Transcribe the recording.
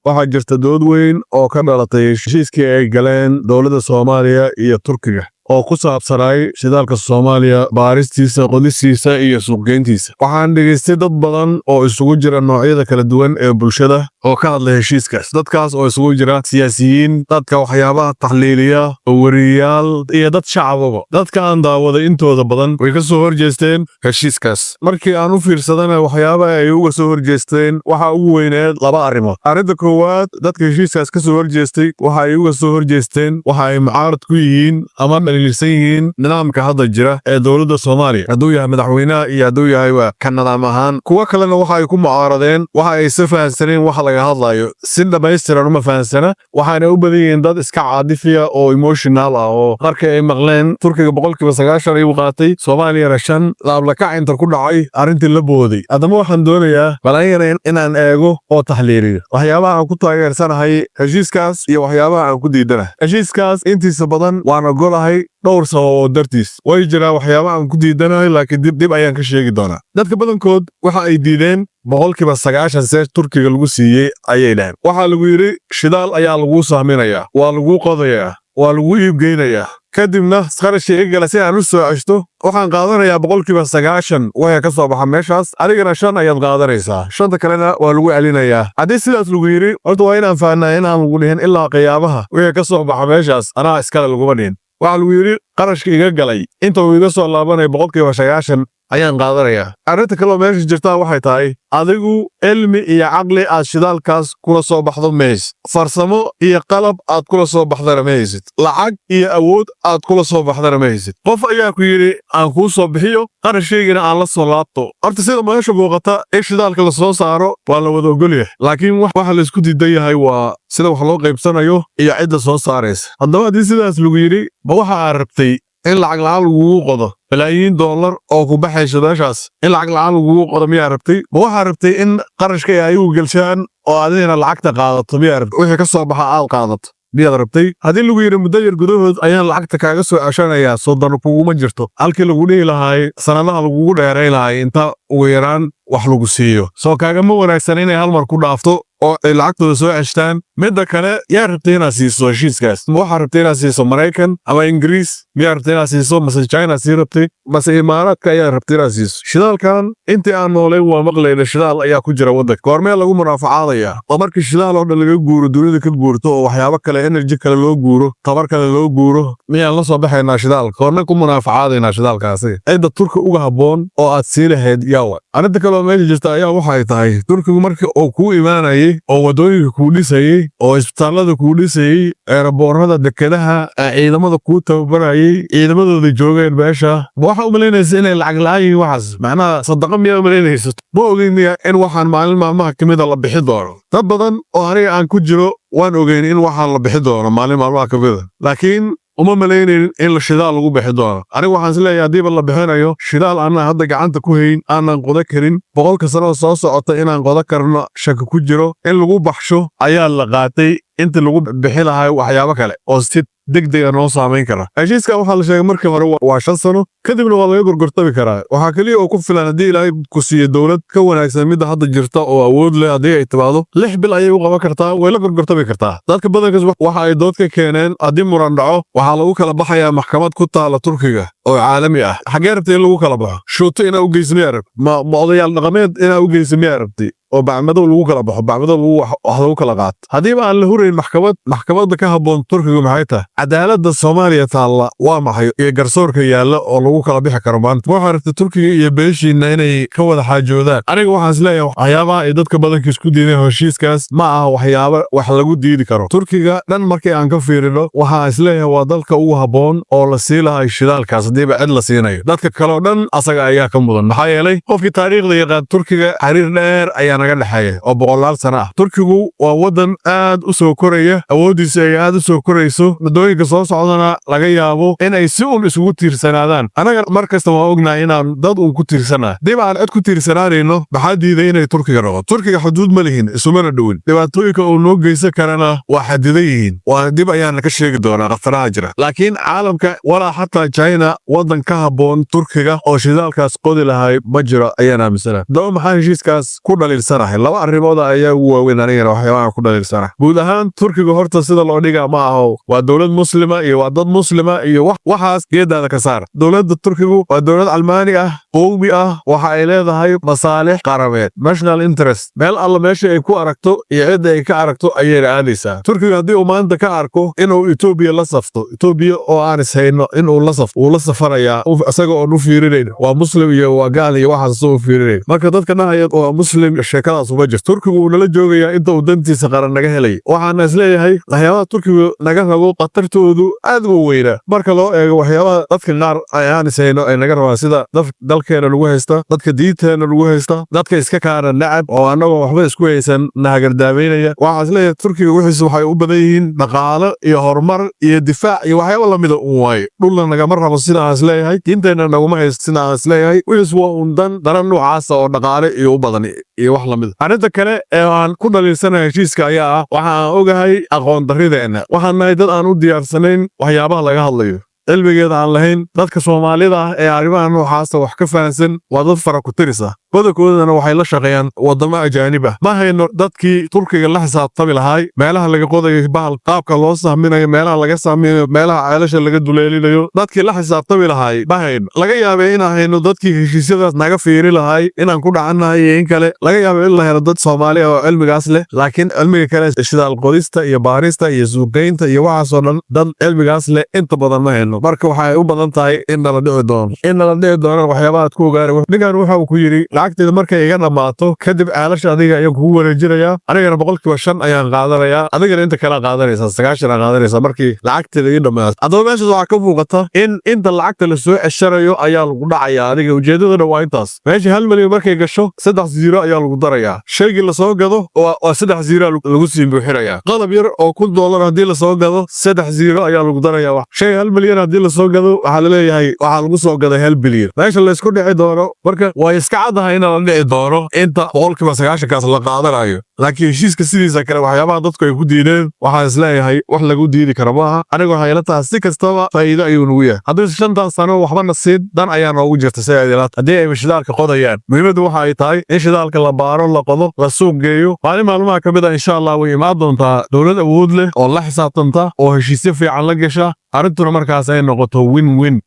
waxaa jirta dood weyn oo ka dhalatay heshiiskii ay galeen dowladda Soomaaliya iyo Turkiga oo ku saabsanay shidaalka Soomaaliya baaristiisa qodistiisa iyo suuqgeyntiisa. Waxaan dhageystay dad badan oo isugu jira noocyada kala duwan ee bulshada oo ka hadlay heshiiskaas. Dadkaas oo isugu jira siyaasiyiin, dadka waxyaabaha taxliiliya, wariyaal iyo dad shacababa. Dadka aan daawaday intooda badan way ka soo horjeesteen heshiiskaas. Markii aan u fiirsadana waxyaabaha ay uga soo horjeesteen waxa ugu weyneed laba arrimood. Arrinta koowaad, dadka heshiiskaas ka soo horjeestay waxa ay uga soo horjeesteen waxa ay mucaarad ku yihiin ama dhaliilsan yihiin nidaamka hadda jira ee dowladda Soomaaliya, hadduu yahay madaxweynaha iyo hadduu yahay ka nidaam ahaan. Kuwa kalena waxa ay ku mucaaradeen waxa ay si fahansaneen waxa laga hadlayo, si dhamaystiran uma fahansana, waxaana u badan yihiin dad iska caadifiya oo emotional ah oo markay ay maqleen Turkiga 90% ayuu qaatay, Soomaaliya 5 laablakac inta ku dhacay arrintii la booday. Haddaba waxaan doonayaa balan inaan eego oo taxliiliyo waxyaabaha aan ku taageersanahay heshiiskaas iyo waxyaabaha aan ku diidanahay. Heshiiskaas intiisa badan waan ogolahay dhowr sababo dartiis. Way jiraan waxyaabaha aan ku diidanahay laakiin dib ayaan ka sheegi doonaa. Dadka badankood waxa ay diideen 90% seer Turkiga lagu siiyey ayay dhahan. Waxa lagu yiri shidaal ayaa lagu saameynaya, waa lagu qodayaa, waa lagu iibgeynayaa. kadibna qarashka igala si aan u soo ceshto waxaan qaadanayaa 90% waxa ka soo baxa meeshaas, adigana 5 ayaad qaadanaysaa, 5 kalena waa lagu celinayaa. Haddii sidaas lagu yiri horta waa inaan fahnaa inaan lagu dhihin ilaa qiyaabaha waxa ka soo baxa meeshaas anaa iskala lagu dhihin. Waxa lagu yiri qarashka iga galay inta uu iga soo laabanay 90% ayaan qaadanayaa. Arrinta kale oo meesha jirta waxay tahay adigu cilmi iyo caqli aad shidaalkaas kula soo baxdo mees, farsamo iyo qalab aad kula soo baxdana meesid, lacag iyo awood aad kula soo baxdana meesid. Qof ayaa ku yiri aan ku soo bixiyo qarashkeygana aan la soo laabto. Horta sida meesha muuqata ee shidaalka la soo saaro waa la wada ogol yahay, laakiin waxa la isku diidan yahay waa sida wax loo qaybsanayo iyo cidda soo saaraysa. Haddaba haddii sidaas lagu yiri ma waxa aad rabtay in lacag la'aan lagugu qodo balaayiin dollar oo ku baxaysa meeshaas, in lacag la'aan lagugu qodo miyaa rabtay? Ma waxaa rabtay in qarashka ay u galshaan oo adigana lacagta qaadato miyaa rabtay? Wixii ka soo baxa aad qaadato miyaad rabtay? Haddii lagu yiri muddo yar gudahood ayaan lacagta kaaga soo ceshanayaa, soddon kuguma jirto, halkii lagu dhihi lahaay sanadaha lagugu dheerayn lahaay inta ugu yaraan wax lagu siiyo, soo kaagama wanaagsan inay hal mar ku dhaafto oo ay lacagtooda soo ceshtaan. Midda kale yaa rabtay inaad siiso heshiiskaas, ma waxaa rabtay inaad siiso Maraykan ama Ingiriis, miyaa rabtay inaad siiso mase China sii rabtay mase Imaaraadka ayaa rabtay inaad siiso? Shidaalkan intii aan noolay waa maqlayna shidaal ayaa ku jira waddanka. Goormee lagu munaafacaadaya? oo markii shidaal oo dhan laga guuro, dunida ka guurto oo waxyaabo kale energy kale loo guuro, tabar kale loo guuro, miyaan la soo baxaynaa shidaalka? Goormee ku munaafacaadaynaa shidaalkaasi? Cidda Turka uga habboon oo aad sii lahayd yaawa. Arrinta kale oo meesha jirta ayaa waxay tahay Turkigu markii uu ku imaanayay oo wadooyinka ku dhisayay oo isbitaalada ku dhisayay, eeraboorada, dekedaha, ciidamada ku tababarayay, ciidamadooda joogeen meesha, waxa u malaynaysa inay lacag la'aan yihiin waxaas. Macnaha sadaqa miyaa u malaynaysa? Ma ogeyn in waxaan maalin maalmaha kamid la bixi doono. Dad badan oo aniga aan ku jiro waan ogeyn in waxaan la bixi doono maalin maalmaha kamid, laakiin uma malaynayn in la shidaal lagu bixi doono. Aniga waxaan is leeyahay haddii la bixinayo shidaal aan hadda gacanta ku hayn, aanan qodo karin, 100 sano soo socota inaan qodo karno shaki ku jiro, in lagu baxsho ayaa la qaatay inta lagu bixi lahaa waxyaabo kale oo si degdeg noo saameyn kara. Heshiiska waxaa la sheegay markii hore waa 5 sano, kadibna waa laga gorgortami karaa. Waxaa kaliya oo ku filan haddii Ilaahay ku siiyo dowlad ka wanaagsan midda hadda jirta oo awood leh, haddii ay timaado 6 bil ayay u qaban kartaa, way la gorgortami kartaa. Dadka badankiis waxa ay dood ka keeneen haddii muran dhaco waxaa lagu kala baxayaa maxkamad ku taala Turkiga oo caalami ah. Xagee rabtay in lagu kala baxo? Shuuto inaa u geyso miyaa rabtay? Ma odayaal dhaqameed inaa u geyso miyaa rabtay? oo bacmado lagu kala baxo, bacmado lagu kala qaato. Haddii aan la hurayn maxkamadda ka habboon Turkiga maxay tahay? Cadaaladda Soomaaliya taalla waa maxay iyo garsoorka yaalla oo lagu kala bixi karo maanta? Waxa rabtay Turkiga iyo beeshiina inay ka wada xaajoodaan. Aniga waxaan is leeyahay waxyaabaha ay dadka badanka isku diideen heshiiskaas ma aha waxyaabo wax lagu diidi karo. Turkiga dhan markii aan ka fiirino waxaan is leeyahay waa dalka ugu habboon oo la sii lahaa shidaalkaas haddii cid la siinayo. Dadka kale oo dhan asaga ayaa ka mudan, maxaa yeelay qofkii taariikhda yaqaan Turkiga xiriir dheer ayaa naga dhaxeeya oo 100 sano ah. Turkigu waa wadan aad u soo koraya, awoodiisa ay aad u soo korayso, madooyinka soo socdana laga yaabo in ay si isugu tiirsanaadaan. Anaga markasta waa ognahay inaan dad ku tiirsanaa. Dib aan cid ku tiirsanaanayno maxaa diiday inay Turkiga noqoto? Turkiga xuduud ma lihin, isumana dhowin. Dhibaatooyinka uu noo geysan karana waa xadidan yihiin. Waa dib ayaan ka sheegi doonaa qafaraha jira. Laakiin caalamka walaa xataa China wadan ka haboon Turkiga oo shidaalkaas qodi lahay ma jiro ayaan aaminsanahay. Daba maxaa heshiiskaas ku dhaliilsanahay? Laba arrimood ayaa ugu waaweyn anigana waxyaabaha ku dhaliilsanahay. Guud ahaan Turkiga horta sida loo dhigaa ma aho waa dowlad muslima iyo waa dad muslima iyo waxaas geedaada ka saar. Dowladda Turkigu waa dowlad Almaani ah, qowmi ah, waxa ay leedahay masaalix qarameed, national interest. Meel alla meesha ay ku aragto iyo cidda ay ka aragto ayay raadaysaa. Turkiga haddii uu maanta ka arko inuu Ethiopia la safto, Ethiopia oo aan ishayno inuu la safto, uu la safarayaa isaga oo u fiirinayn waa muslim iyo waa gaal iyo waxaas soo fiirinayn. Marka dadka nahayad oo muslim sheekadaas uma jirto. Turkigu uu nala joogayaa inta uu dantiisa qaran naga helay. Waxaan isleeyahay waxyaabaha Turkigu naga rabo qatartoodu aad u weyn. Marka loo eego waxyaabaha dadka qaar ayaan ishayno ay naga rabaan sida dalkeena lagu haysta, dadka diinteena lagu haysta, dadka iska kaana nacab oo anagoo waxba isku haysan nahagardaameynaya. Waxaan isleeyahay Turkiga wixiisa waxay u badan yihiin dhaqaale iyo horumar iyo difaac iyo waxyaabo lamid ah waay. Dhulna nagama rabo sida aan isleeyahay, diinteena naguma haysto sida aan isleeyahay. Wixiisa waa undan daran noocaas oo dhaqaale iyo u badan iyo wax lamid ah. Arrinta kale ee aan ku dhaliilsanahay heshiiska ayaa ah waxaan ogahay aqoon darrideena. Waxaan nahay dad aan u diyaarsanayn waxyaabaha laga hadlayo, cilmigeeda aan lahayn. Dadka Soomaalida ah ee arrimaha noocaas wax ka fahansan waa dad fara ku tiris ah. Badankoodana waxay la shaqeeyaan wadamo ajaanib ah. Ma hayno dadkii Turkiga la xisaabtami lahay meelaha laga qodayo bahal, qaabka loo sahminayo, meelaha laga sahminayo, meelaha ceelasha laga duleelinayo, dadkii la xisaabtami lahay ma hayno. Laga yaabee inaan hayno dadkii heshiisyadaas naga fiiri lahay inaan ku dhacannahay iyo in kale. Laga yaabee in la helo dad Soomaali ah oo cilmigaas leh, laakiin cilmiga kale shidaal qodista iyo baarista iyo suuqgeynta iyo waxaasoo dhan dad cilmigaas leh inta badan ma hayno. Marka waxay u badan tahay in nala dhici doono waxyaabaha ku ogaanay. Ninkan waxa uu ku yiri lacagteeda markay iga dhamaato kadib ceelasha adiga ayaan kugu wareejinayaa, anigana 5% ayaan qaadanayaa, adigana inta kale qaadanaysaa 90 qaadanaysaa markii lacagteeda ii dhamaato. Haddaba meeshaas waxaa ka muuqata in inta lacagta la soo ceshanayo ayaa lagu dhacayaa. Adiga ujeedadana waa intaas. Meesha 1 milyan markay gasho 3 zero ayaa lagu darayaa. Shaygii la soo gado waa 3 zero lagu sii buuxinayaa. Qalab yar oo $1 haddii la soo gado 3 zero ayaa lagu darayaa. Shay 1 milyan haddii la soo gado waxaa la leeyahay waxaa lagu soo gaday 1 bilyan. Meesha la isku dhici doono marka waa iska cadahay in la dhici doono inta 90% kaas la qaadanayo. Laakiin heshiiska sidiisa kale waxyaabaha dadku ay ku diideen waxaan isleeyahay wax lagu diidi karo maaha. Aniga waxay la tahay si kastaba faa'iido ayuu nagu yahay. Haddii 5 sano waxba nasiib dan ayaa noogu jirta sayidalaad haddii ay shidaalka qodayaan. Muhiimaddu waxa ay tahay in shidaalka la baaro, la qodo, la suuq geeyo. Maalmaha ka mid ah insha Allah way imaan doontaa dowlad awood leh oo la xisaabtanta oo heshiisyo fiican la gasha. Arrintuna markaas ay noqoto win-win.